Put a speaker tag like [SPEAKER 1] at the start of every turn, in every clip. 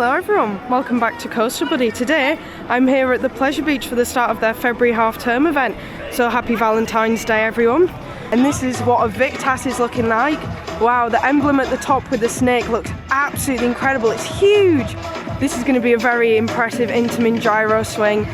[SPEAKER 1] Hello everyone, welcome back to Coaster Buddy. Today I'm here at the Pleasure Beach for the start of their February half-term event. So happy Valentine's Day everyone. And this is what Aviktas is looking like. Wow, the emblem at the top with the snake looks absolutely incredible. It's huge. This is going to be a very impressive Intamin gyro swing.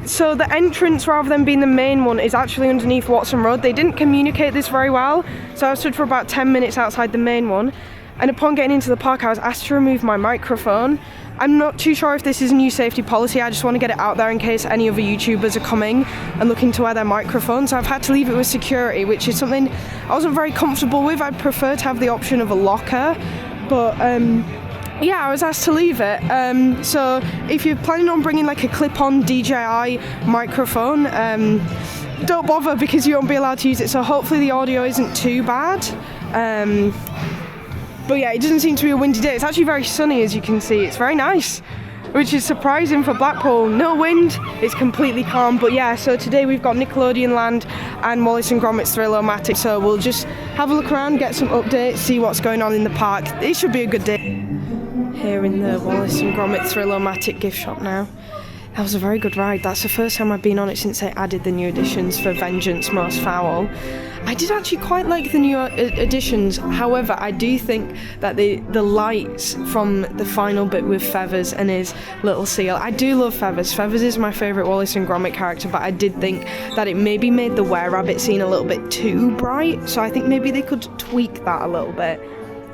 [SPEAKER 1] So the entrance, rather than being the main one, is actually underneath Watson Road. They didn't communicate this very well, so I stood for about 10 minutes outside the main one. And upon getting into the park, I was asked to remove my microphone. I'm not too sure if this is a new safety policy. I just want to get it out there in case any other YouTubers are coming and looking to wear their microphones. So I've had to leave it with security, which is something I wasn't very comfortable with. I'd prefer to have the option of a locker, but yeah, I was asked to leave it. So if you're planning on bringing like a clip-on DJI microphone, don't bother because you won't be allowed to use it. So hopefully the audio isn't too bad. But yeah, it doesn't seem to be a windy day. It's actually very sunny, as you can see. It's very nice, which is surprising for Blackpool. No wind, it's completely calm. But yeah, so today we've got Nickelodeon Land and Wallace and Gromit's Thrill-O-Matic. So we'll just have a look around, get some updates, see what's going on in the park. It should be a good day. Here in the Wallace and Gromit Thrill-O-Matic gift shop now. That was a very good ride. That's the first time I've been on it since they added the new additions for Vengeance Most Foul. I did actually quite like the new additions. However, I do think that the lights from the final bit with Feathers and his little seal, I do love Feathers. Feathers is my favourite Wallace and Gromit character, but I did think that it maybe made the Were-Rabbit scene a little bit too bright, so I think maybe they could tweak that a little bit.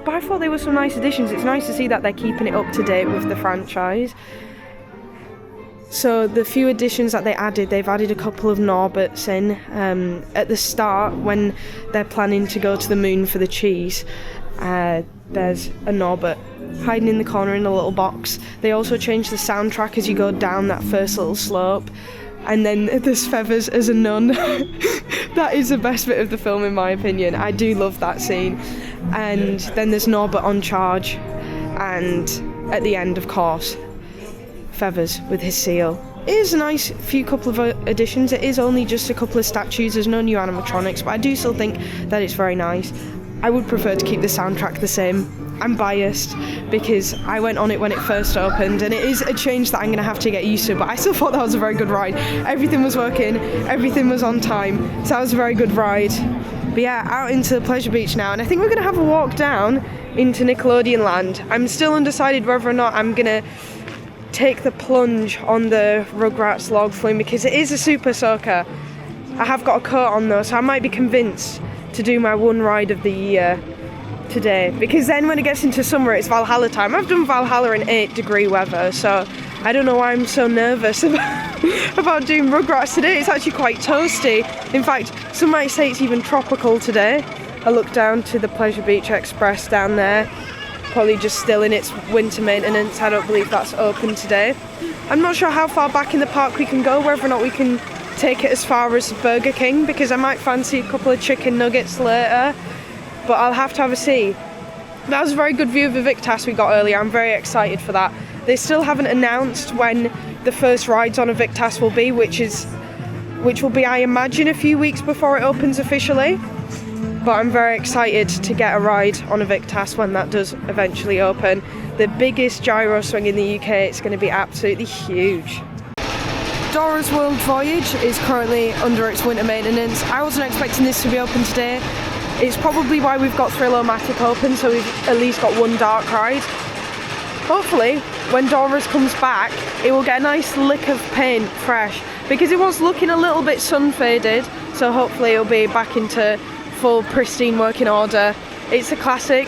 [SPEAKER 1] But I thought they were some nice additions. It's nice to see that they're keeping it up to date with the franchise. So the few additions that they added, they've added a couple of Norberts in. At the start, when they're planning to go to the moon for the cheese, there's a Norbert hiding in the corner in a little box. They also changed the soundtrack as you go down that first little slope. And then there's Feathers as a nun. That is the best bit of the film in my opinion. I do love that scene. And then there's Norbert on charge. And at the end, of course, Feathers with his seal. It is a nice couple of additions. It is only just a couple of statues. There's no new animatronics, but I do still think that it's very nice. I would prefer to keep the soundtrack the same. I'm biased because I went on it when it first opened, and it is a change that I'm going to have to get used to, but I still thought that was a very good ride. Everything was working, everything was on time, so that was a very good ride. But yeah, out into the Pleasure Beach now, and I think we're going to have a walk down into Nickelodeon Land. I'm still undecided whether or not I'm going to take the plunge on the Rugrats log flume because it is a super soaker. I have got a coat on though, so I might be convinced to do my one ride of the year today, because then when it gets into summer it's Valhalla time. I've done Valhalla in 8-degree weather, so I don't know why I'm so nervous about doing Rugrats today. It's actually quite toasty. In fact, some might say it's even tropical today. I look down to the Pleasure Beach Express down there, probably just still in its winter maintenance. I don't believe that's open today. I'm not sure how far back in the park we can go, whether or not we can take it as far as Burger King, because I might fancy a couple of chicken nuggets later, but I'll have to have a see. That was a very good view of Aviktas we got earlier. I'm very excited for that. They still haven't announced when the first rides on Aviktas will be, which will be, I imagine, a few weeks before it opens officially. But I'm very excited to get a ride on Aviktas when that does eventually open. The biggest gyro swing in the UK, it's going to be absolutely huge. Dora's World Voyage is currently under its winter maintenance. I wasn't expecting this to be open today. It's probably why we've got Thrill-O-Matic open, so we've at least got one dark ride. Hopefully, when Dora's comes back, it will get a nice lick of paint fresh, because it was looking a little bit sun-faded, so hopefully it'll be back into full pristine working order. It's a classic,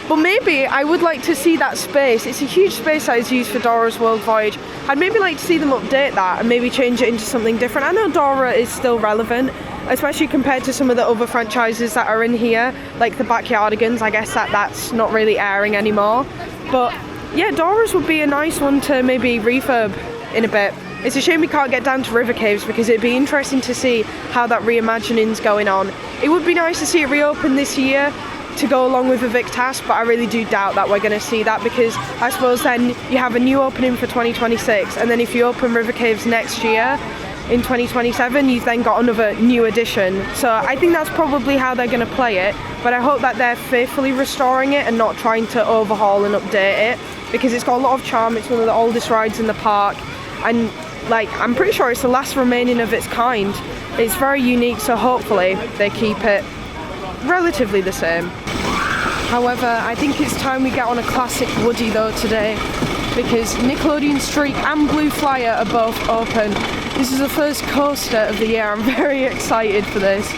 [SPEAKER 1] but maybe I would like to see that space. It's a huge space that is used for Dora's World Voyage. I'd maybe like to see them update that and maybe change it into something different. I know Dora is still relevant, especially compared to some of the other franchises that are in here, like the Backyardigans. I guess that's not really airing anymore, but yeah, Dora's would be a nice one to maybe refurb in a bit. It's a shame we can't get down to River Caves, because it'd be interesting to see how that reimagining's going on. It would be nice to see it reopen this year to go along with Aviktas, but I really do doubt that we're going to see that, because I suppose then you have a new opening for 2026, and then if you open River Caves next year, in 2027 you've then got another new edition. So I think that's probably how they're going to play it, but I hope that they're faithfully restoring it and not trying to overhaul and update it, because it's got a lot of charm. It's one of the oldest rides in the park, and like, I'm pretty sure it's the last remaining of its kind. It's very unique, so hopefully they keep it relatively the same. However, I think it's time we get on a classic Woody though today, because Nickelodeon Streak and Blue Flyer are both open. This is the first coaster of the year. I'm very excited for this.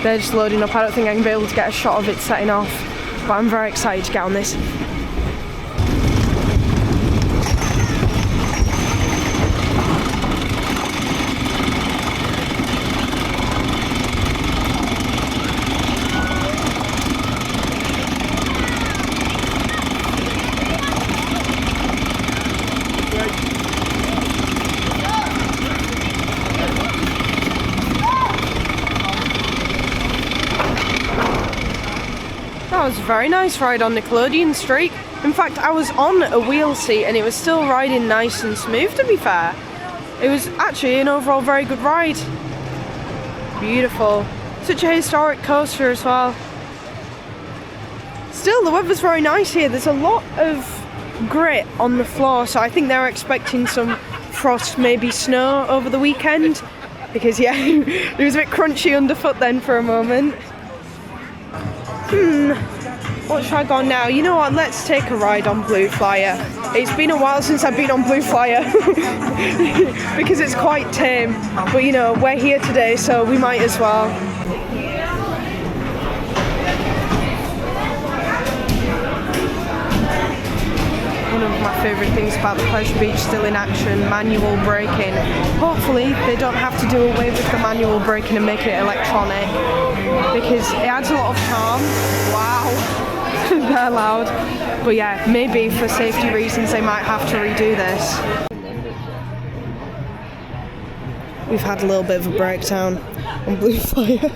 [SPEAKER 1] They're just loading up. I don't think I can be able to get a shot of it setting off, but I'm very excited to get on this. That was a very nice ride on Nickelodeon Streak. In fact, I was on a wheel seat and it was still riding nice and smooth, to be fair. It was actually an overall very good ride. Beautiful. Such a historic coaster as well. Still, the weather's very nice here. There's a lot of grit on the floor, so I think they're expecting some frost, maybe snow over the weekend. Because yeah, it was a bit crunchy underfoot then for a moment. What should I go on now? You know what, let's take a ride on Blue Flyer. It's been a while since I've been on Blue Flyer because it's quite tame, but you know, we're here today, so we might as well. One of my favourite things about the Pleasure Beach still in action, manual braking. Hopefully they don't have to do away with the manual braking and make it electronic, because it adds a lot of charm. Wow. They're loud. But yeah, maybe for safety reasons they might have to redo this. We've had a little bit of a breakdown on Blue Flyer.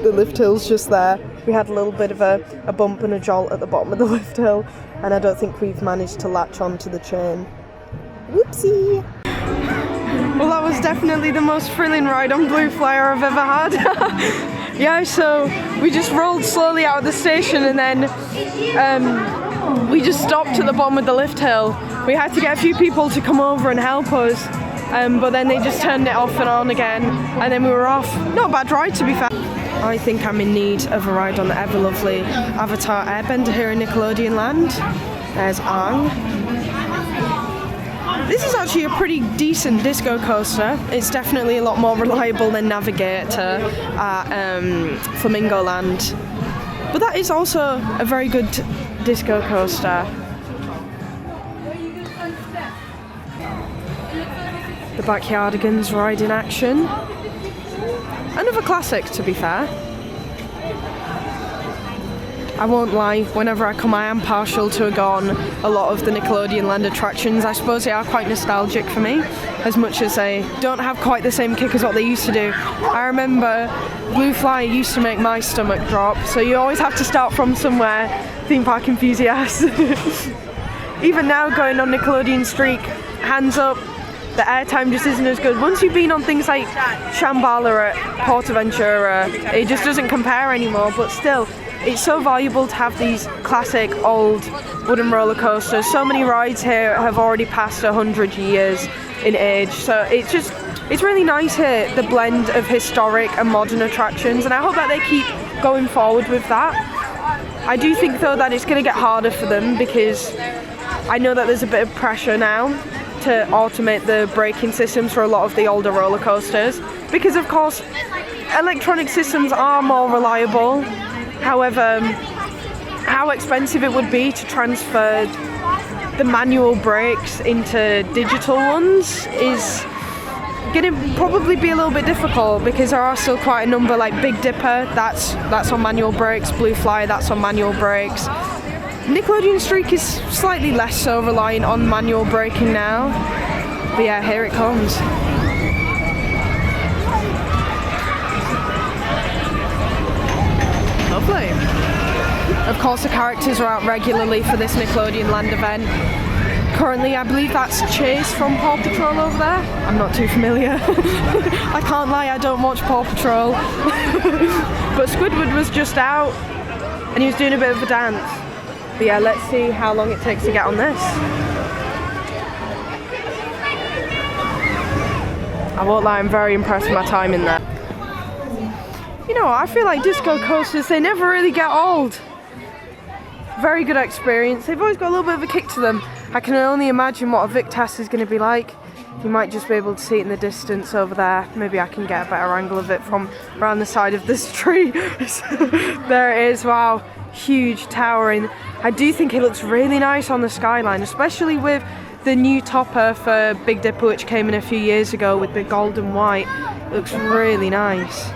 [SPEAKER 1] The lift hill's just there. We had a little bit of a bump and a jolt at the bottom of the lift hill, and I don't think we've managed to latch onto the chain. Whoopsie! Well, that was definitely the most thrilling ride on Blue Flyer I've ever had. Yeah, so we just rolled slowly out of the station and then we just stopped at the bottom of the lift hill. We had to get a few people to come over and help us, but then they just turned it off and on again, and then we were off. Not a bad ride, to be fair. I think I'm in need of a ride on the ever lovely Avatar Airbender here in Nickelodeon Land. There's Aang. This is actually a pretty decent disco coaster. It's definitely a lot more reliable than Navigator at Flamingo Land. But that is also a very good disco coaster. The Backyardigans ride in action. Another classic, to be fair. I won't lie, whenever I come I am partial to go on a lot of the Nickelodeon Land attractions. I suppose they are quite nostalgic for me, as much as they don't have quite the same kick as what they used to do. I remember Blue Flyer used to make my stomach drop, so you always have to start from somewhere, theme park enthusiasts. Even now, going on Nickelodeon Streak, hands up, the airtime just isn't as good. Once you've been on things like Shambhala at PortAventura, it just doesn't compare anymore, but still, it's so valuable to have these classic old wooden roller coasters. So many rides here have already passed 100 years in age, so it's really nice here, the blend of historic and modern attractions, and I hope that they keep going forward with that. I do think though that it's going to get harder for them, because I know that there's a bit of pressure now to automate the braking systems for a lot of the older roller coasters, because of course electronic systems are more reliable. However, how expensive it would be to transfer the manual brakes into digital ones is going to probably be a little bit difficult, because there are still quite a number, like Big Dipper, that's on manual brakes, Blue Flyer, that's on manual brakes. Nickelodeon Streak is slightly less so reliant on manual braking now, but yeah, here it comes. Lovely. Of course, the characters are out regularly for this Nickelodeon Land event. Currently, I believe that's Chase from Paw Patrol over there. I'm not too familiar. I can't lie, I don't watch Paw Patrol. But Squidward was just out and he was doing a bit of a dance. But yeah, let's see how long it takes to get on this. I won't lie, I'm very impressed with my time in there. You know what, I feel like disco coasters, they never really get old. Very good experience. They've always got a little bit of a kick to them. I can only imagine what Aviktas is going to be like. You might just be able to see it in the distance over there. Maybe I can get a better angle of it from around the side of this tree. There it is, wow. Huge, towering. I do think it looks really nice on the skyline, especially with the new topper for Big Dipper, which came in a few years ago with the gold and white. It looks really nice.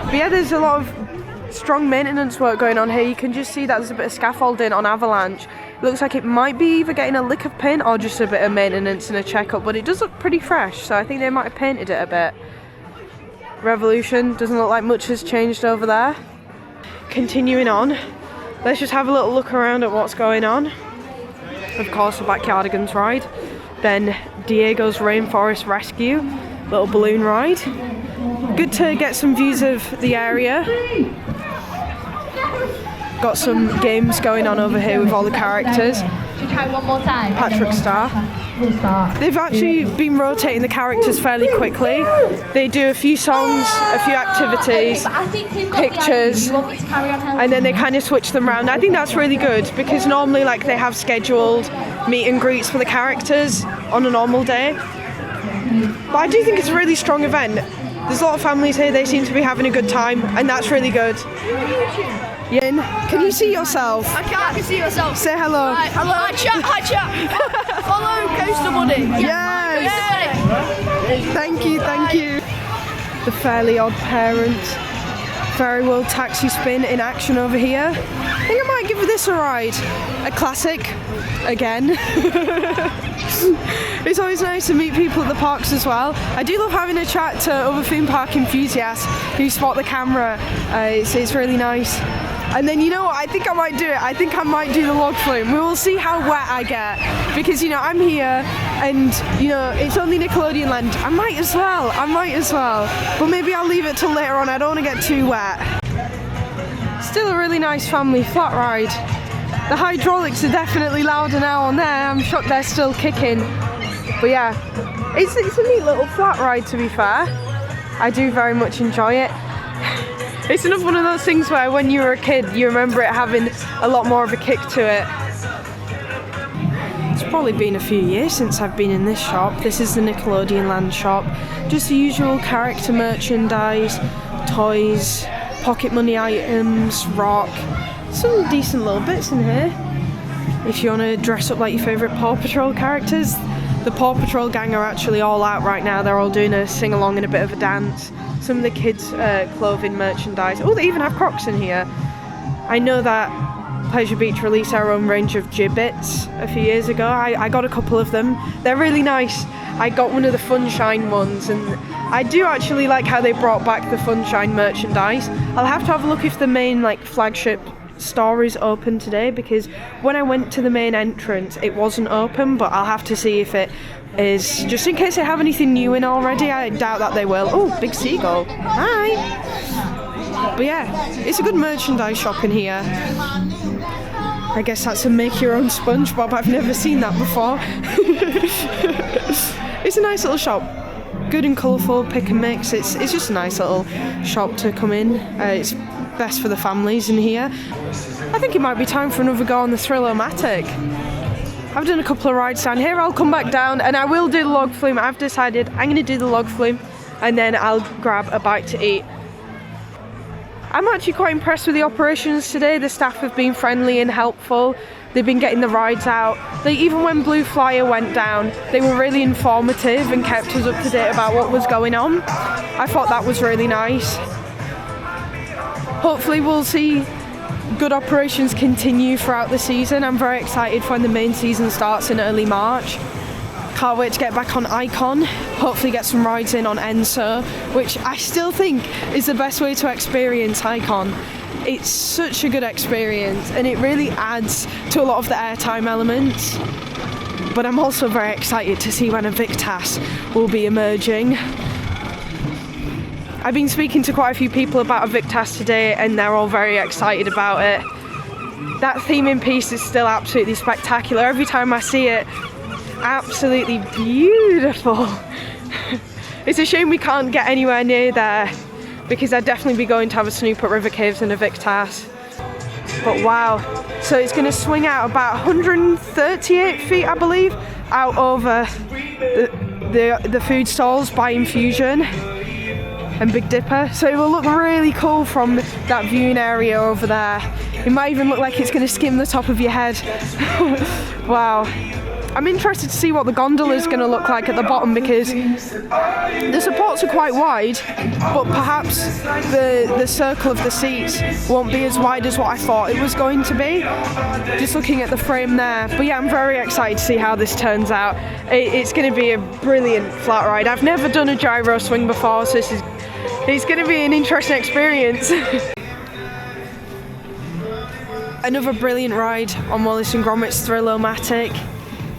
[SPEAKER 1] But yeah, there's a lot of strong maintenance work going on here. You can just see that there's a bit of scaffolding on Avalanche. It looks like it might be either getting a lick of paint or just a bit of maintenance and a checkup, but it does look pretty fresh, so I think they might have painted it a bit. Revolution, doesn't look like much has changed over there. Continuing on, let's just have a little look around at what's going on. Of course, the Backyardigans ride, then Diego's Rainforest Rescue, little balloon ride. Good to get some views of the area. Got some games going on over here with all the characters.
[SPEAKER 2] One more time.
[SPEAKER 1] Patrick Star. They've actually been rotating the characters fairly quickly. They do a few songs, a few activities, pictures, and then they kind of switch them around. I think that's really good because normally like they have scheduled meet and greets for the characters on a normal day. But I do think it's a really strong event. There's a lot of families here, they seem to be having a good time, and that's really good. Yin, can you see yourself?
[SPEAKER 3] I can see myself.
[SPEAKER 1] Say hello.
[SPEAKER 3] Hi, hello. Hi, chat. Hi, chat. Follow Coaster Buddy.
[SPEAKER 1] Yes. Thank you, thank you. The Fairly Odd Parents. Ferry World Taxi Spin in action over here. I think I might give this a ride. A classic, again. It's always nice to meet people at the parks as well. I do love having a chat to other theme park enthusiasts who spot the camera. It's really nice. And then, you know what, I think I might do it. I think I might do the log flume. We will see how wet I get. Because, you know, I'm here and, you know, it's only Nickelodeon land. I might as well. But maybe I'll leave it till later on. I don't want to get too wet. Still a really nice family flat ride. The hydraulics are definitely louder now on there. I'm shocked they're still kicking. But yeah, it's a neat little flat ride, to be fair. I do very much enjoy it. It's another one of those things where when you were a kid, you remember it having a lot more of a kick to it. It's probably been a few years since I've been in this shop. This is the Nickelodeon Land shop. Just the usual character merchandise, toys, pocket money items, rock. Some decent little bits in here. If you want to dress up like your favourite Paw Patrol characters, the Paw Patrol gang are actually all out right now. They're all doing a sing-along and a bit of a dance. Some of the kids' clothing merchandise. Oh, they even have Crocs in here. I know that Pleasure Beach released our own range of gibbets a few years ago. I got a couple of them. They're really nice. I got one of the Funshine ones, and I do actually like how they brought back the Funshine merchandise. I'll have to have a look if the main like flagship store is open today, because when I went to the main entrance it wasn't open, but I'll have to see if it is, just in case they have anything new in already. I doubt that they will. Oh, big seagull. Hi. But yeah, it's a good merchandise shop in here. I guess that's a make your own SpongeBob. I've never seen that before. It's a nice little shop. Good and colourful, pick and mix. It's just a nice little shop to come in. It's best for the families in here. I think it might be time for another go on the Thrill-O-Matic. I've done a couple of rides down here. I'll come back down and I will do the log flume. I've decided I'm going to do the log flume and then I'll grab a bite to eat. I'm actually quite impressed with the operations today. The staff have been friendly and helpful. They've been getting the rides out. Even when Blue Flyer went down, they were really informative and kept us up to date about what was going on. I thought that was really nice. Hopefully we'll see good operations continue throughout the season. I'm very excited for when the main season starts in early March. Can't wait to get back on Icon, hopefully get some rides in on Enso, which I still think is the best way to experience Icon. It's such a good experience and it really adds to a lot of the airtime elements. but I'm also very excited to see when Aviktas will be emerging. I've been speaking to quite a few people about Aviktas today and they're all very excited about it. That theming piece is still absolutely spectacular. Every time I see it, absolutely beautiful. It's a shame we can't get anywhere near there because I'd definitely be going to have a snoop at River Caves and Aviktas. But wow, so it's going to swing out about 138 feet, I believe, out over the food stalls by Infusion and Big Dipper. So it will look really cool from that viewing area over there. It might even look like it's going to skim the top of your head. Wow. I'm interested to see what the gondola is going to look like at the bottom because the supports are quite wide, but perhaps the circle of the seats won't be as wide as what I thought it was going to be, just looking at the frame there. But yeah, I'm very excited to see how this turns out. It's going to be a brilliant flat ride. I've never done a gyro swing before, so it's going to be an interesting experience. Another brilliant ride on Wallace and Gromit's Thrill-O-Matic.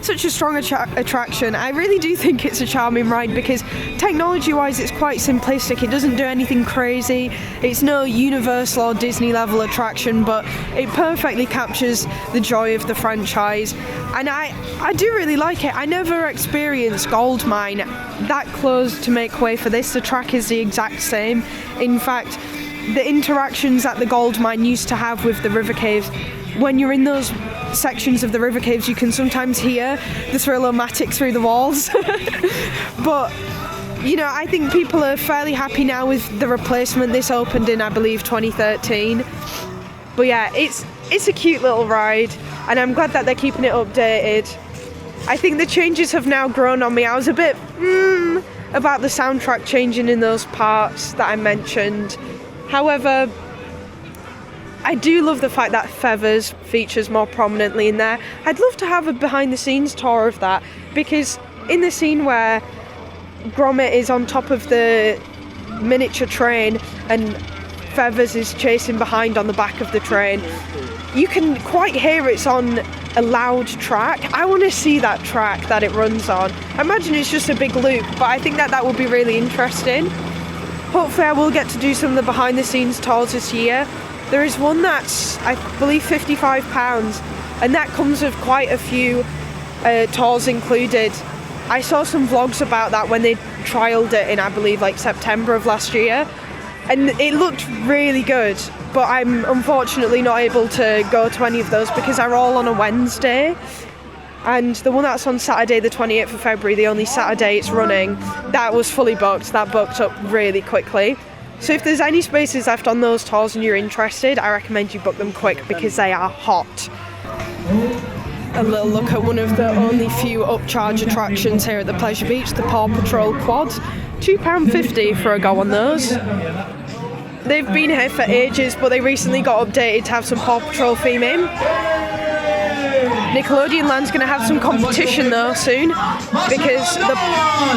[SPEAKER 1] Such a strong attraction. I really do think it's a charming ride because technology-wise it's quite simplistic. It doesn't do anything crazy. It's no Universal or Disney level attraction, but it perfectly captures the joy of the franchise. And I do really like it. I never experienced Goldmine that close to make way for this. The track is the exact same. In fact, the interactions that the Goldmine used to have with the river caves, when you're in those sections of the river caves you can sometimes hear the Thrill-O-Matic through the walls. But you know, I think people are fairly happy now with the replacement. This opened in, I believe, 2013. But yeah, it's a cute little ride and I'm glad that they're keeping it updated. I think the changes have now grown on me. I was a bit about the soundtrack changing in those parts that I mentioned. However, I do love the fact that Feathers features more prominently in there. I'd love to have a behind the scenes tour of that because in the scene where Gromit is on top of the miniature train and Feathers is chasing behind on the back of the train, you can quite hear it's on a loud track. I want to see that track that it runs on. I imagine it's just a big loop, but I think that would be really interesting. Hopefully I will get to do some of the behind the scenes tours this year. There is one that's, I believe, £55, and that comes with quite a few tours included. I saw some vlogs about that when they trialled it in, I believe, like September of last year, and it looked really good, but I'm unfortunately not able to go to any of those because they're all on a Wednesday. And the one that's on Saturday the 28th of February, the only Saturday it's running, that was fully booked. That booked up really quickly. So if there's any spaces left on those tours and you're interested, I recommend you book them quick because they are hot. A little look at one of the only few upcharge attractions here at the Pleasure Beach, the Paw Patrol quads. £2.50 for a go on those. They've been here for ages, but they recently got updated to have some Paw Patrol theming. Nickelodeon Land's going to have some competition though soon because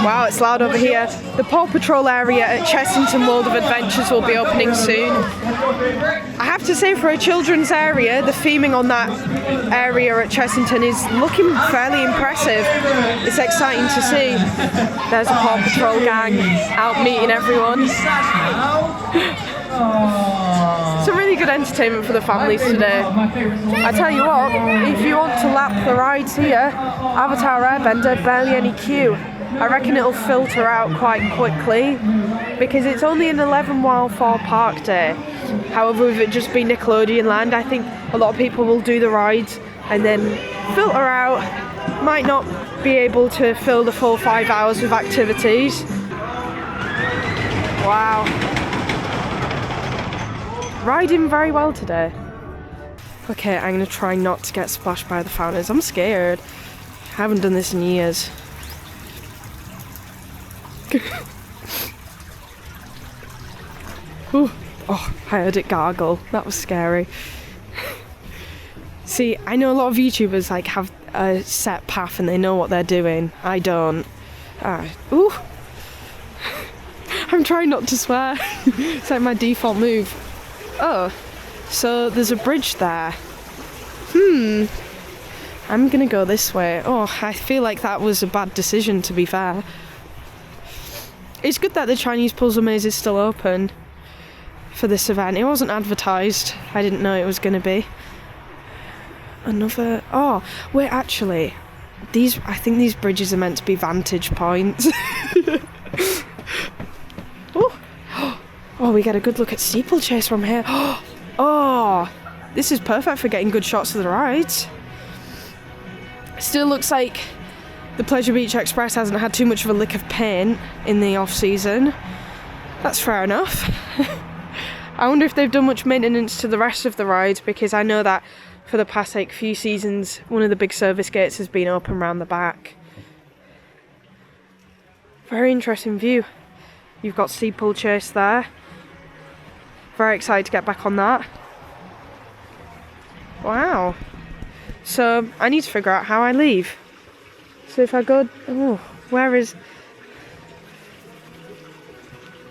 [SPEAKER 1] wow, it's loud over here. The Paw Patrol area at Chessington World of Adventures will be opening soon. I have to say, for a children's area, the theming on that area at Chessington is looking fairly impressive. It's exciting to see. There's a Paw Patrol gang out meeting everyone. Some really good entertainment for the families today. I tell you what, if you want to lap the rides here, Avatar Airbender, barely any queue. I reckon it'll filter out quite quickly because it's only an 11-mile 4-park day. However, with it just being Nickelodeon Land, I think a lot of people will do the rides and then filter out. Might not be able to fill the full 5 hours with activities. Wow. Riding very well today. Okay, I'm gonna try not to get splashed by the fountains. I'm scared. I haven't done this in years. Ooh. Oh, I heard it gargle. That was scary. See, I know a lot of YouTubers like have a set path and they know what they're doing. I don't. Ooh. I'm trying not to swear. It's like my default move. Oh, so there's a bridge there. I'm gonna go this way. Oh, I feel like that was a bad decision, to be fair. It's good that the Chinese puzzle maze is still open for this event. It wasn't advertised. I didn't know it was gonna be. Another... Oh, wait, actually, I think these bridges are meant to be vantage points. Oh, we get a good look at steeplechase from here. Oh, this is perfect for getting good shots of the rides. Still looks like the Pleasure Beach Express hasn't had too much of a lick of paint in the off-season. That's fair enough. I wonder if they've done much maintenance to the rest of the rides, because I know that for the past like few seasons one of the big service gates has been open round the back. Very interesting view. You've got steeplechase there. Very excited to get back on that. Wow. So I need to figure out how I leave. So if I go... Oh, where is...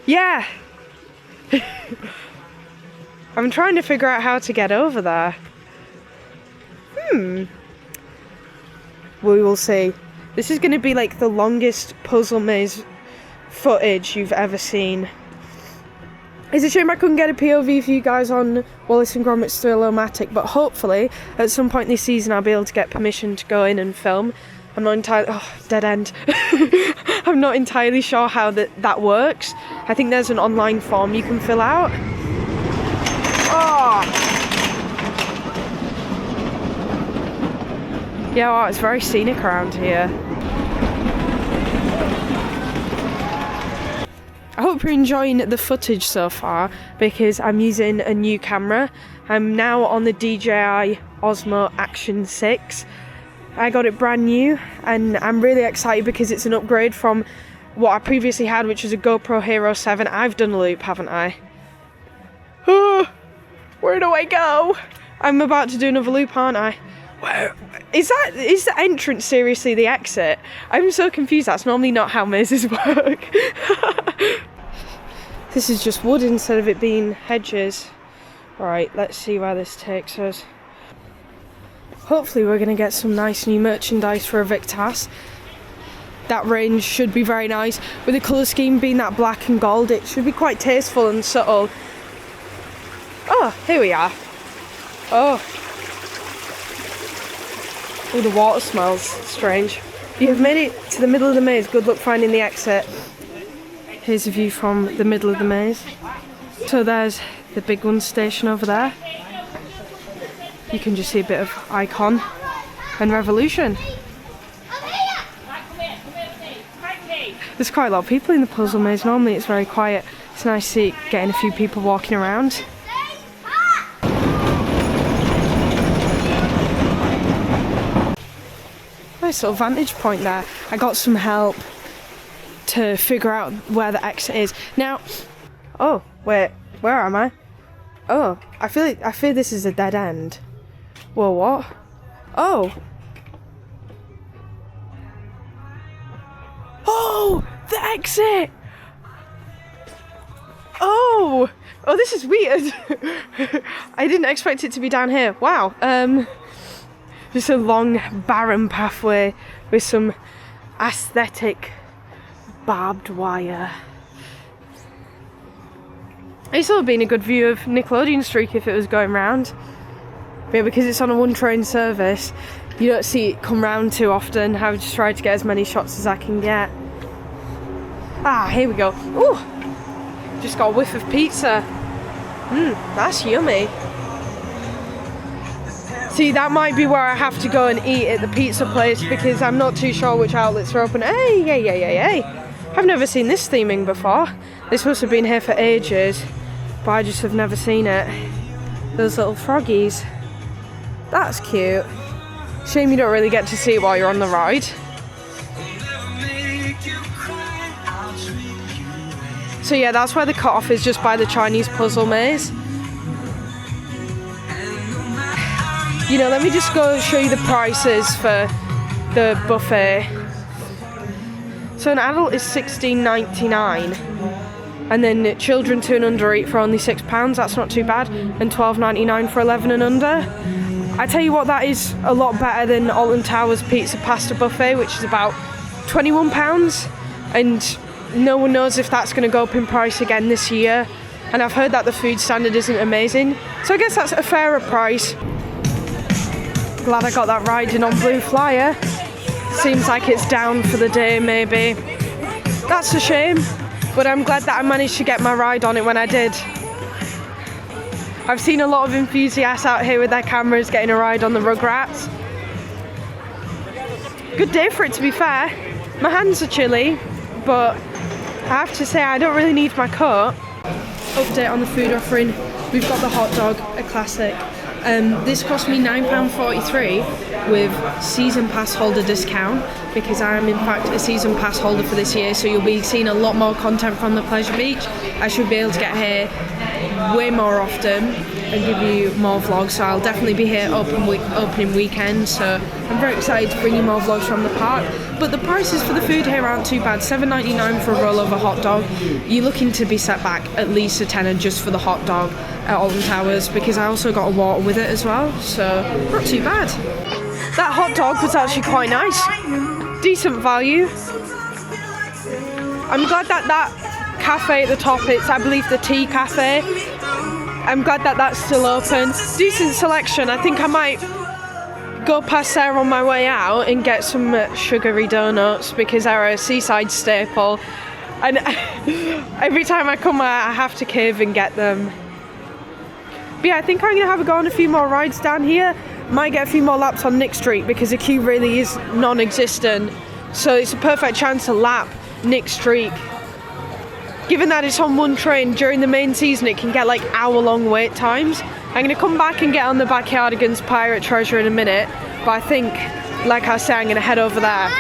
[SPEAKER 1] Yeah! I'm trying to figure out how to get over there. We will see. This is going to be like the longest puzzle maze footage you've ever seen. It's a shame I couldn't get a POV for you guys on Wallace and Gromit's Thrill-O-Matic, but hopefully at some point this season I'll be able to get permission to go in and film. I'm not entirely... Oh, dead end. I'm not entirely sure how that works. I think there's an online form you can fill out. Oh! Yeah, well, it's very scenic around here. I hope you're enjoying the footage so far, because I'm using a new camera. I'm now on the DJI Osmo Action 6. I got it brand new and I'm really excited because it's an upgrade from what I previously had, which is a GoPro Hero 7. I've done a loop, haven't I? Oh, where do I go? I'm about to do another loop, aren't I? Where is the entrance seriously the exit? I'm so confused. That's normally not how mazes work. This is just wood instead of it being hedges. Alright, let's see where this takes us. Hopefully we're going to get some nice new merchandise for Aviktas. That range should be very nice. With the colour scheme being that black and gold, it should be quite tasteful and subtle. Oh, here we are. Oh, the water smells strange. You have made it to the middle of the maze. Good luck finding the exit. Here's a view from the middle of the maze. So there's the big one station over there. You can just see a bit of Icon and Revolution. There's quite a lot of people in the puzzle maze. Normally it's very quiet. It's nice to see getting a few people walking around. Nice little vantage point there. I got some help to figure out where the exit is. Now, oh wait, where am I? Oh, I feel this is a dead end. Whoa, what? Oh! Oh! The exit! Oh! Oh, this is weird. I didn't expect it to be down here. Wow. Just a long, barren pathway with some aesthetic barbed wire. It's all been a good view of Nickelodeon Streak if it was going round. But because it's on a one-train service, you don't see it come round too often. I've just tried to get as many shots as I can get. Ah, here we go. Ooh! Just got a whiff of pizza. That's yummy. See, that might be where I have to go and eat at the pizza place because I'm not too sure which outlets are open. Hey! I've never seen this theming before. This must have been here for ages, but I just have never seen it. Those little froggies. That's cute. Shame you don't really get to see it while you're on the ride. So yeah, that's where the cutoff is, just by the Chinese puzzle maze. You know, let me just go show you the prices for the buffet. So an adult is $16.99, and then children 2 and under eat for only £6. That's not too bad, and $12.99 for 11 and under. I tell you what, that is a lot better than Alton Towers Pizza Pasta Buffet, which is about £21, and no one knows if that's going to go up in price again this year. And I've heard that the food standard isn't amazing, so I guess that's a fairer price. Glad I got that ride in on Blue Flyer. Seems like it's down for the day, maybe. That's a shame, but I'm glad that I managed to get my ride on it when I did. I've seen a lot of enthusiasts out here with their cameras getting a ride on the Rugrats. Good day for it, to be fair. My hands are chilly, but I have to say I don't really need my coat. Update on the food offering. We've got the hot dog, a classic. This cost me £9.43 with season pass holder discount, because I am in fact a season pass holder for this year, so you'll be seeing a lot more content from the Pleasure Beach. I should be able to get here way more often and give you more vlogs, so I'll definitely be here opening weekend, so I'm very excited to bring you more vlogs from the park. But the prices for the food here aren't too bad. $7.99 for a rollover hot dog. You're looking to be set back at least a tenner just for the hot dog at Alton Towers, because I also got a water with it as well, so not too bad. That hot dog was actually quite nice. Decent value. I'm glad that that cafe at the top, it's I believe the tea cafe, I'm glad that that's still open. Decent selection. I think I might go past there on my way out and get some sugary donuts, because they're a seaside staple, and every time I come I have to cave and get them. But yeah, I think I'm going to have a go on a few more rides down here. Might get a few more laps on Nick Street, because the queue really is non-existent, so it's a perfect chance to lap Nick Street. Given that it's on one train, during the main season it can get like hour-long wait times. I'm going to come back and get on the Backyardigans Pirate Treasure in a minute, but I think, like I said, I'm going to head over there.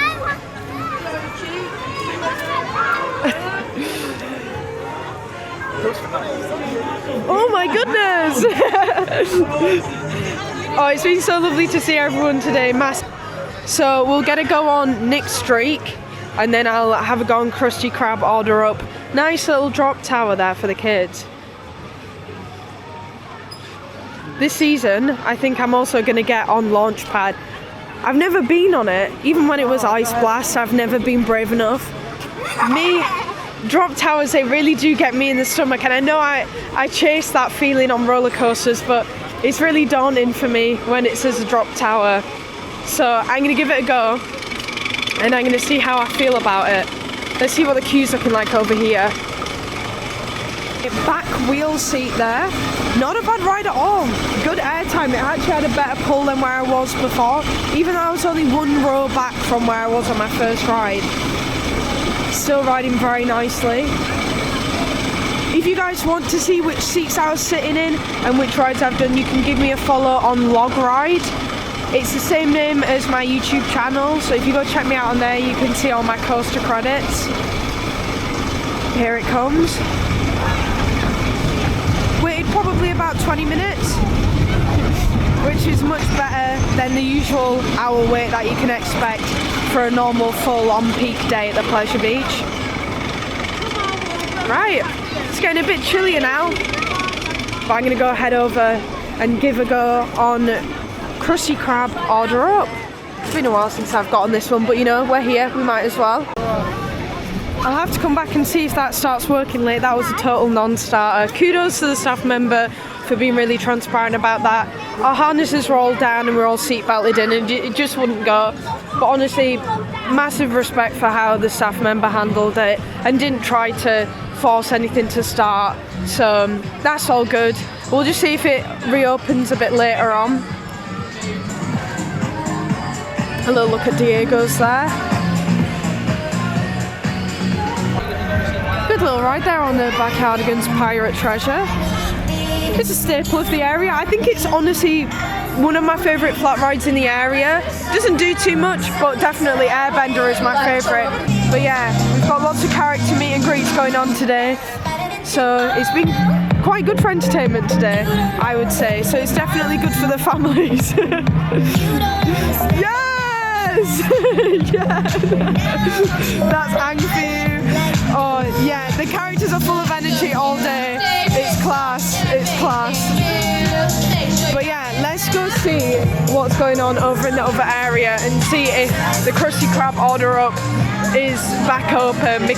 [SPEAKER 1] Oh my goodness! Oh, it's been so lovely to see everyone today. So we'll get a go on Nick Street, and then I'll have a go on Krusty Krab, order up. Nice little drop tower there for the kids. This season, I think I'm also going to get on Launchpad. I've never been on it, even when it was Ice Blast. I've never been brave enough. Drop towers, they really do get me in the stomach, and I know I chase that feeling on roller coasters, but it's really daunting for me when it says a drop tower. So I'm going to give it a go, and I'm going to see how I feel about it. Let's see what the queue's looking like over here. Back wheel seat there. Not a bad ride at all. Good airtime. It actually had a better pull than where I was before, even though I was only one row back from where I was on my first ride. Still riding very nicely. If you guys want to see which seats I was sitting in and which rides I've done, you can give me a follow on Log Ride. It's the same name as my YouTube channel, so if you go check me out on there, you can see all my coaster credits. Here it comes. Waited probably about 20 minutes, which is much better than the usual hour wait that you can expect for a normal full on-peak day at the Pleasure Beach. Right, it's getting a bit chillier now, but I'm going to go head over and give a go on Krusty Krab, order up. It's been a while since I've got on this one, but you know, we're here, we might as well. I'll have to come back and see if that starts working late. That was a total non-starter. Kudos to the staff member for being really transparent about that. Our harnesses were all down and we're all seat belted in, and it just wouldn't go. But honestly, massive respect for how the staff member handled it and didn't try to force anything to start. So that's all good. We'll just see if it reopens a bit later on. A little look at Diego's there. Good little ride there on the Backyardigans Pirate Treasure. It's a staple of the area. I think it's honestly one of my favourite flat rides in the area. Doesn't do too much, but definitely Airbender is my favourite. But yeah, we've got lots of character meet and greets going on today. So it's been quite good for entertainment today, I would say. So it's definitely good for the families. Yes! Yeah! That's Angfu. Oh yeah, the characters are full of energy all day. It's class, it's class. But yeah, let's go see what's going on over in the other area and see if the Krusty Krab order up is back open. But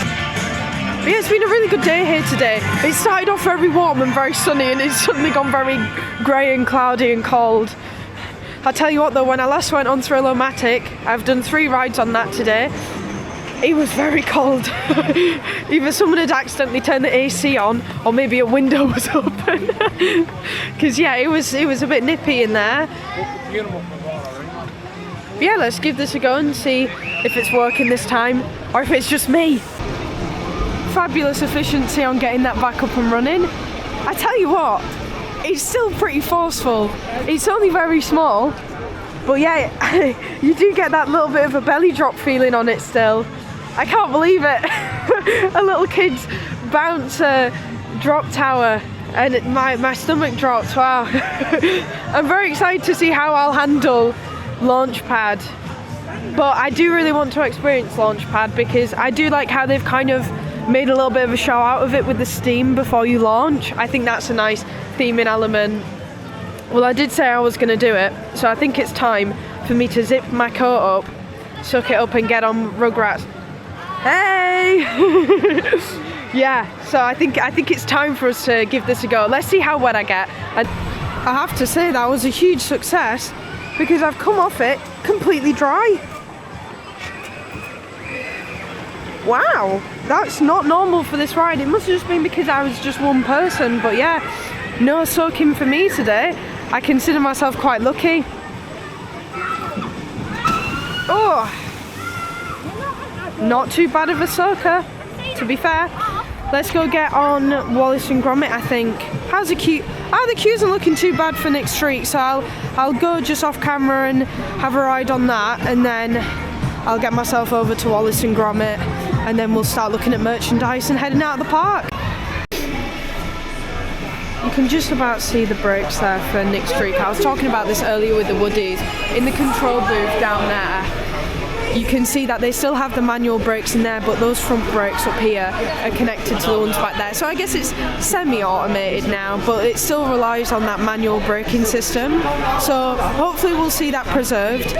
[SPEAKER 1] yeah, it's been a really good day here today. It started off very warm and very sunny, and it's suddenly gone very grey and cloudy and cold. I'll tell you what though, when I last went on Thrill-O-Matic, I've done 3 rides on that today, it was very cold. Either someone had accidentally turned the AC on, or maybe a window was open. Because yeah, it was a bit nippy in there. But yeah, let's give this a go and see if it's working this time, or if it's just me. Fabulous efficiency on getting that back up and running. I tell you what, it's still pretty forceful. It's only very small, but yeah, you do get that little bit of a belly drop feeling on it still. I can't believe it. A little kid's bounce drop tower, and my stomach drops. Wow. I'm very excited to see how I'll handle Launchpad, but I do really want to experience Launchpad because I do like how they've kind of made a little bit of a show out of it with the steam before you launch. I think that's a nice theming element. Well, I did say I was going to do it, so I think it's time for me to zip my coat up, suck it up and get on Rugrats. Hey! Yeah, so I think it's time for us to give this a go. Let's see how wet I get. And I have to say that was a huge success because I've come off it completely dry. Wow, that's not normal for this ride. It must have just been because I was just one person, but yeah, no soaking for me today. I consider myself quite lucky. Oh, not too bad of a soaker, to be fair. Let's go get on Wallace and Gromit, I think. How's the queue? Oh, the queues aren't looking too bad for Nick Street, so I'll go just off camera and have a ride on that, and then I'll get myself over to Wallace and Gromit, and then we'll start looking at merchandise and heading out of the park. You can just about see the brakes there for Nick Street. I was talking about this earlier with the Woodies. In the control booth down there, you can see that they still have the manual brakes in there, but those front brakes up here are connected to the ones back there. So I guess it's semi-automated now, but it still relies on that manual braking system. So hopefully we'll see that preserved.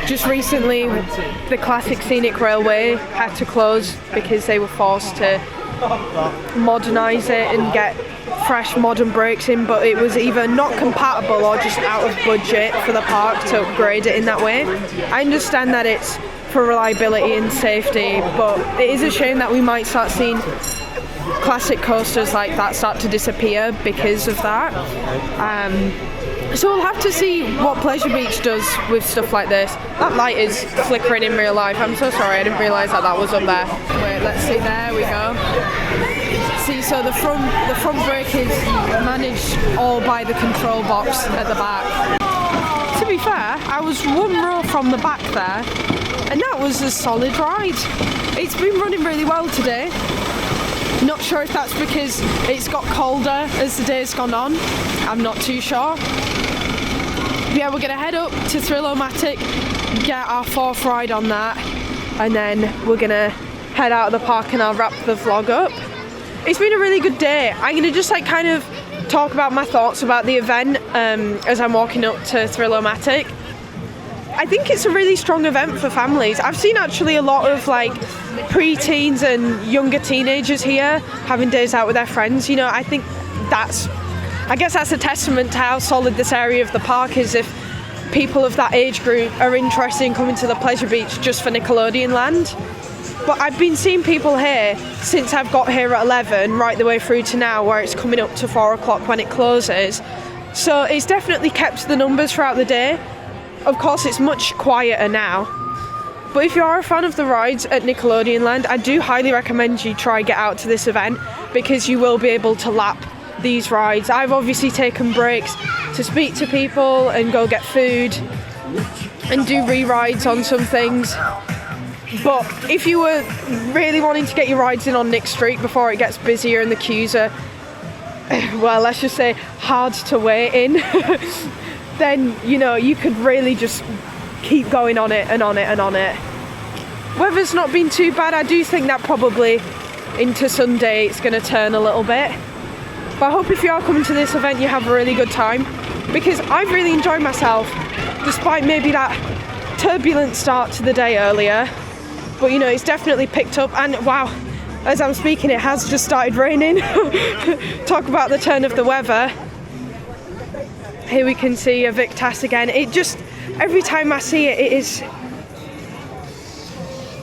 [SPEAKER 1] Just recently, the classic Scenic Railway had to close because they were forced to modernise it and get fresh modern brakes in, but it was either not compatible or just out of budget for the park to upgrade it in that way. I understand that it's for reliability and safety, but it is a shame that we might start seeing classic coasters like that start to disappear because of that. So we'll have to see what Pleasure Beach does with stuff like this. That light is flickering in real life. I'm so sorry, I didn't realise that was up there. Wait, let's see, there we go. See, so the front brake is managed all by the control box at the back. To be fair, I was one row from the back there, and that was a solid ride. It's been running really well today. Not sure if that's because it's got colder as the day's gone on. I'm not too sure. Yeah, we're going to head up to Thrill-O-Matic, get our 4th ride on that, and then we're going to head out of the park and I'll wrap the vlog up. It's been a really good day. I'm going to just like kind of talk about my thoughts about the event as I'm walking up to Thrill-O-Matic. I think it's a really strong event for families. I've seen actually a lot of like pre-teens and younger teenagers here having days out with their friends. You know, I think I guess that's a testament to how solid this area of the park is if people of that age group are interested in coming to the Pleasure Beach just for Nickelodeon land. But I've been seeing people here since I've got here at 11 right the way through to now, where it's coming up to 4 o'clock when it closes. So it's definitely kept the numbers throughout the day. Of course, it's much quieter now. But if you are a fan of the rides at Nickelodeon Land, I do highly recommend you try get out to this event because you will be able to lap these rides. I've obviously taken breaks to speak to people and go get food and do re-rides on some things. But if you were really wanting to get your rides in on Nick Street before it gets busier and the queues are, well, let's just say hard to wait in, then, you know, you could really just keep going on it and on it and on it. Weather's not been too bad. I do think that probably into Sunday it's going to turn a little bit. But I hope if you are coming to this event you have a really good time. because I've really enjoyed myself, despite maybe that turbulent start to the day earlier. But you know, it's definitely picked up, and wow, as I'm speaking it has just started raining. Talk about the turn of the weather. Here we can see Aviktas again. It just, every time I see it, it is,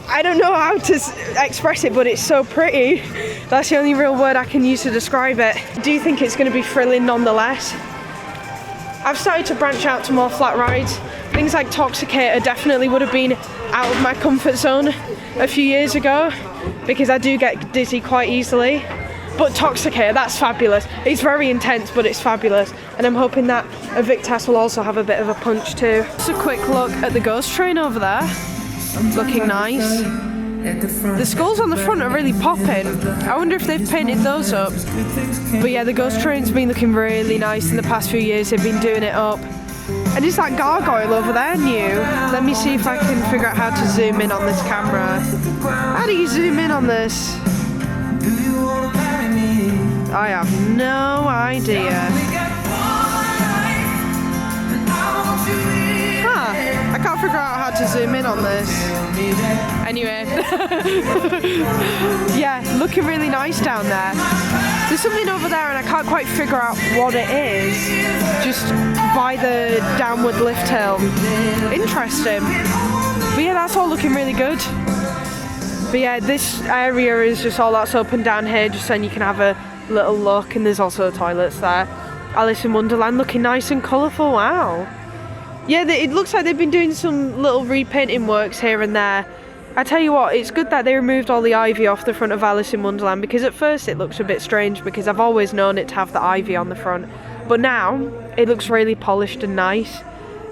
[SPEAKER 1] I don't know how to express it, but it's so pretty. That's the only real word I can use to describe it. I do think it's going to be thrilling nonetheless. I've started to branch out to more flat rides. Things like Toxicator definitely would have been out of my comfort zone a few years ago, because I do get dizzy quite easily. But Toxicator, that's fabulous. It's very intense, but it's fabulous. And I'm hoping that Aviktas will also have a bit of a punch too. Just a quick look at the ghost train over there. Looking nice. The skulls on the front are really popping. I wonder if they've painted those up. But yeah, the ghost train's been looking really nice in the past few years. They've been doing it up. And is that gargoyle over there new? Let me see if I can figure out how to zoom in on this camera. How do you zoom in on this? I have no idea. I can't figure out how to zoom in on this. Anyway. Yeah, looking really nice down there. There's something over there and I can't quite figure out what it is. Just by the downward lift hill. Interesting. But yeah, that's all looking really good. But yeah, this area is just all that's open down here, just so you can have a little look, and there's also toilets there. Alice in Wonderland looking nice and colourful, wow. Yeah, it looks like they've been doing some little repainting works here and there. I tell you what, it's good that they removed all the ivy off the front of Alice in Wonderland, because at first it looks a bit strange because I've always known it to have the ivy on the front. But now it looks really polished and nice.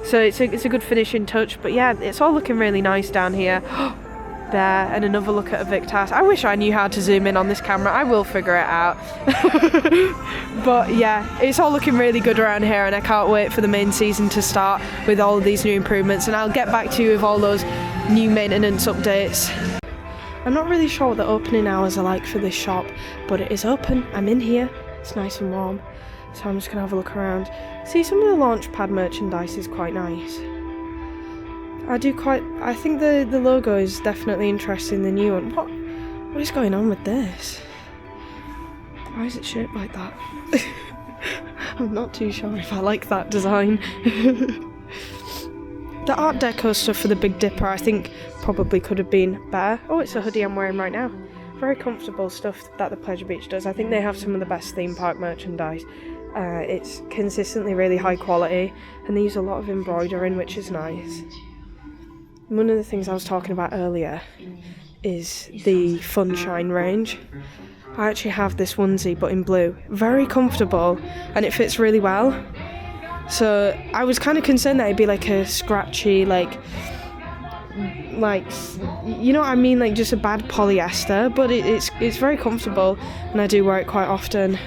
[SPEAKER 1] So it's a good finishing touch. But yeah, it's all looking really nice down here. There, and another look at Aviktas. I wish I knew how to zoom in on this camera. I will figure it out. But yeah, it's all looking really good around here, and I can't wait for the main season to start with all of these new improvements, and I'll get back to you with all those new maintenance updates. I'm not really sure what the opening hours are like for this shop, but it is open. I'm in here. It's nice and warm. So I'm just gonna have a look around. See, some of the Launchpad merchandise is quite nice. I think the logo is definitely interesting, the new one. What is going on with this? Why is it shaped like that? I'm not too sure if I like that design. The Art Deco stuff for the Big Dipper I think probably could have been better. Oh, it's a hoodie I'm wearing right now. Very comfortable stuff that the Pleasure Beach does. I think they have some of the best theme park merchandise. It's consistently really high quality, and they use a lot of embroidering, which is nice. One of the things I was talking about earlier is the Funshine range. I actually have this onesie but in blue. Very comfortable, and it fits really well. So I was kind of concerned that it'd be like a scratchy, like you know what I mean, like just a bad polyester, but it's very comfortable, and I do wear it quite often.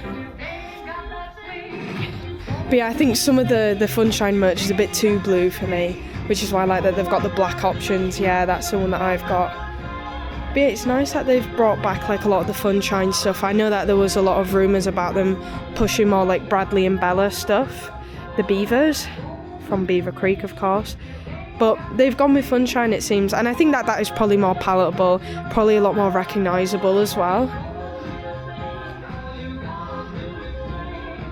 [SPEAKER 1] But yeah, I think some of the Funshine merch is a bit too blue for me, which is why I like that they've got the black options. Yeah, that's the one that I've got. But yeah, it's nice that they've brought back like a lot of the Funshine stuff. I know that there was a lot of rumours about them pushing more like Bradley and Bella stuff. The beavers, from Beaver Creek of course. But they've gone with Funshine, it seems, and I think that is probably more palatable, probably a lot more recognisable as well.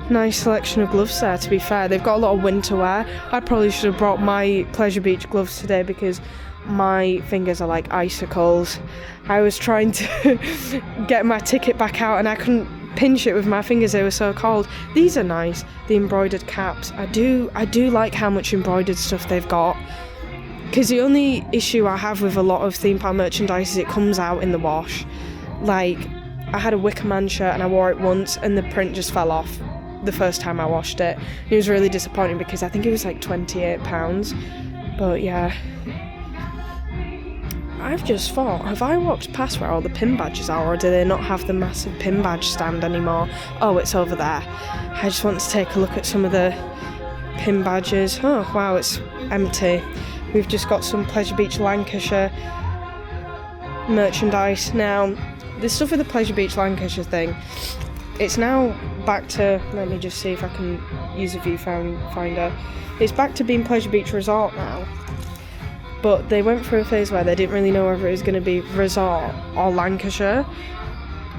[SPEAKER 1] Nice selection of gloves there, to be fair. They've got a lot of winter wear. I probably should have brought my Pleasure Beach gloves today because my fingers are like icicles. I was trying to get my ticket back out and I couldn't pinch it with my fingers, they were so cold. These are nice, the embroidered caps. I do like how much embroidered stuff they've got, because the only issue I have with a lot of theme park merchandise is it comes out in the wash. Like, I had a Wicker Man shirt and I wore it once and the print just fell off the first time I washed it. It was really disappointing because I think it was like £28. But yeah, I've just thought, have I walked past where all the pin badges are, or do they not have the massive pin badge stand anymore? Oh, it's over there. I just want to take a look at some of the pin badges. Oh wow, it's empty. We've just got some Pleasure Beach Lancashire merchandise. Now, the stuff with the Pleasure Beach Lancashire thing, it's now back to, let me just see if I can use a viewfinder. It's back to being Pleasure Beach Resort now. But they went through a phase where they didn't really know whether it was going to be Resort or Lancashire.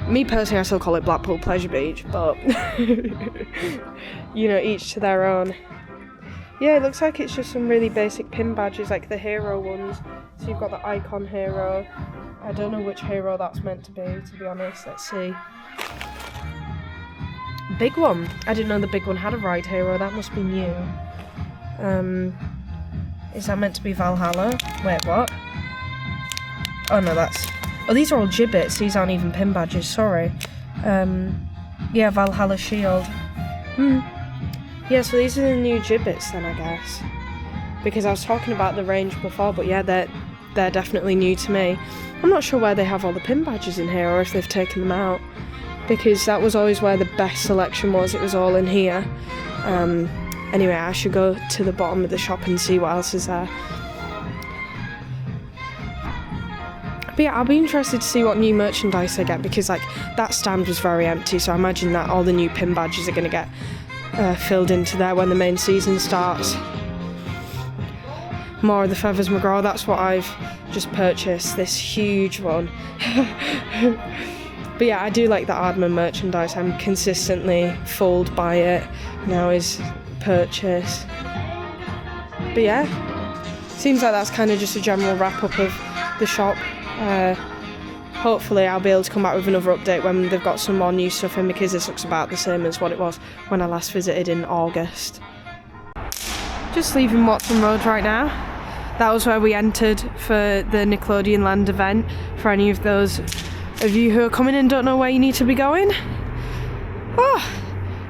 [SPEAKER 1] Me personally, I still call it Blackpool Pleasure Beach, but you know, each to their own. Yeah, it looks like it's just some really basic pin badges, like the hero ones. So you've got the icon hero. I don't know which hero that's meant to be honest. Let's see. Big one. I didn't know the big one had a ride hero. That must be new. Is that meant to be Valhalla? Wait, what? Oh no, that's... Oh, these are all gibbets. These aren't even pin badges, sorry. Yeah, Valhalla Shield. Yeah, so these are the new gibbets then, I guess. Because I was talking about the range before, but yeah, they're definitely new to me. I'm not sure where they have all the pin badges in here, or if they've taken them out. Because that was always where the best selection was. It was all in here. Anyway, I should go to the bottom of the shop and see what else is there. But yeah, I'll be interested to see what new merchandise I get, because like that stand was very empty, so I imagine that all the new pin badges are going to get filled into there when the main season starts. More of the Feathers McGraw, that's what I've just purchased, this huge one. But yeah, I do like the Aardman merchandise. I'm consistently fooled by it. Now is purchase. But yeah, seems like that's kind of just a general wrap up of the shop. Hopefully I'll be able to come back with another update when they've got some more new stuff in, because this looks about the same as what it was when I last visited in August. Just leaving Watson Road right now. That was where we entered for the Nickelodeon Land event. For any of those of you who are coming and don't know where you need to be going. Oh,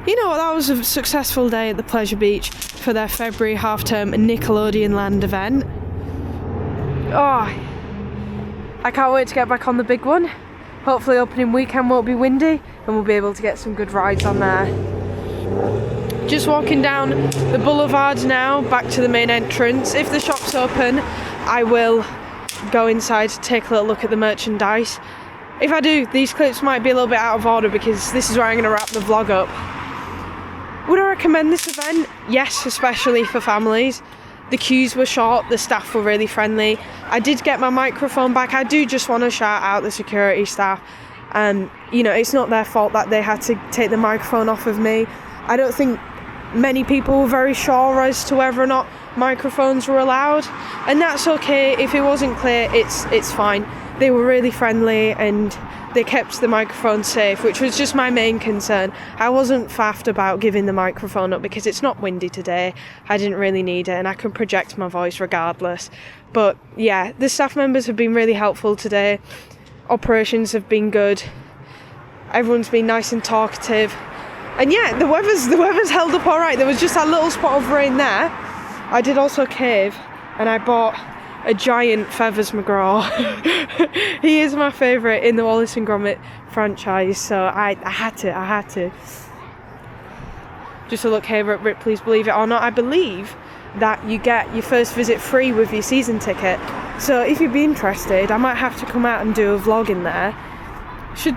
[SPEAKER 1] you know what, that was a successful day at the Pleasure Beach for their February half-term Nickelodeon Land event. Oh, I can't wait to get back on the big one. Hopefully opening weekend won't be windy and we'll be able to get some good rides on there. Just walking down the boulevard now, back to the main entrance. If the shop's open, I will go inside to take a little look at the merchandise. If I do, these clips might be a little bit out of order because this is where I'm going to wrap the vlog up. Would I recommend this event? Yes, especially for families. The queues were short, the staff were really friendly. I did get my microphone back. I do just want to shout out the security staff. You know, it's not their fault that they had to take the microphone off of me. I don't think many people were very sure as to whether or not microphones were allowed. And that's okay. If it wasn't clear, it's fine. They were really friendly and they kept the microphone safe, which was just my main concern. I wasn't faffed about giving the microphone up because it's not windy today. I didn't really need it and I can project my voice regardless. But yeah, the staff members have been really helpful today. Operations have been good. Everyone's been nice and talkative. And yeah, the weather's held up alright. There was just that little spot of rain there. I did also cave and I bought a giant Feathers McGraw. He is my favourite in the Wallace and Gromit franchise, so I had to. Just a look here at Ripley's Believe It or Not. I believe that you get your first visit free with your season ticket. So if you'd be interested, I might have to come out and do a vlog in there. Should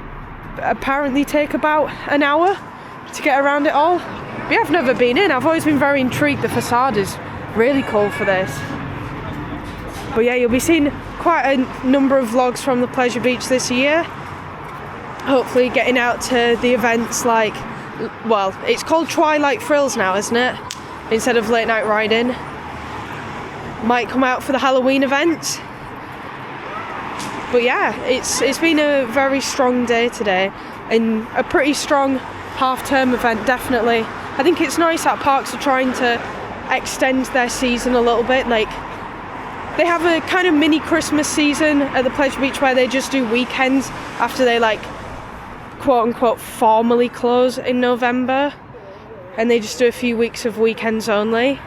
[SPEAKER 1] apparently take about an hour to get around it all. But yeah, I've never been in. I've always been very intrigued. The facade is really cool for this. But yeah, you'll be seeing quite a number of vlogs from the Pleasure Beach this year. Hopefully getting out to the events like, well, it's called Twilight Thrills now, isn't it? Instead of late night riding. Might come out for the Halloween events. But yeah, it's been a very strong day today and a pretty strong half-term event, definitely. I think it's nice that parks are trying to extend their season a little bit. Like, they have a kind of mini Christmas season at the Pleasure Beach where they just do weekends after they like quote-unquote formally close in November, and they just do a few weeks of weekends only.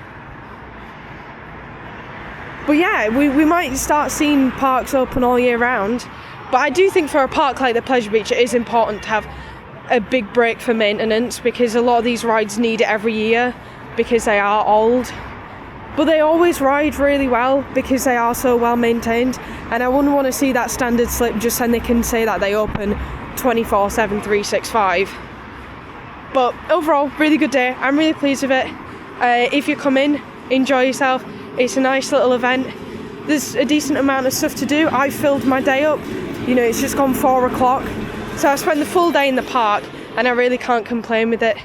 [SPEAKER 1] But yeah, we might start seeing parks open all year round, but I do think for a park like the Pleasure Beach it is important to have a big break for maintenance, because a lot of these rides need it every year because they are old. But they always ride really well because they are so well maintained, and I wouldn't want to see that standard slip just so they can say that they open 24/7, 365. But overall, really good day. I'm really pleased with it. If you come in, enjoy yourself. It's a nice little event. There's a decent amount of stuff to do. I filled my day up. You know, it's just gone 4 o'clock. So I spent the full day in the park and I really can't complain with it.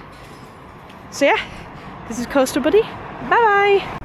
[SPEAKER 1] So yeah, this is Coastal Buddy. Bye bye.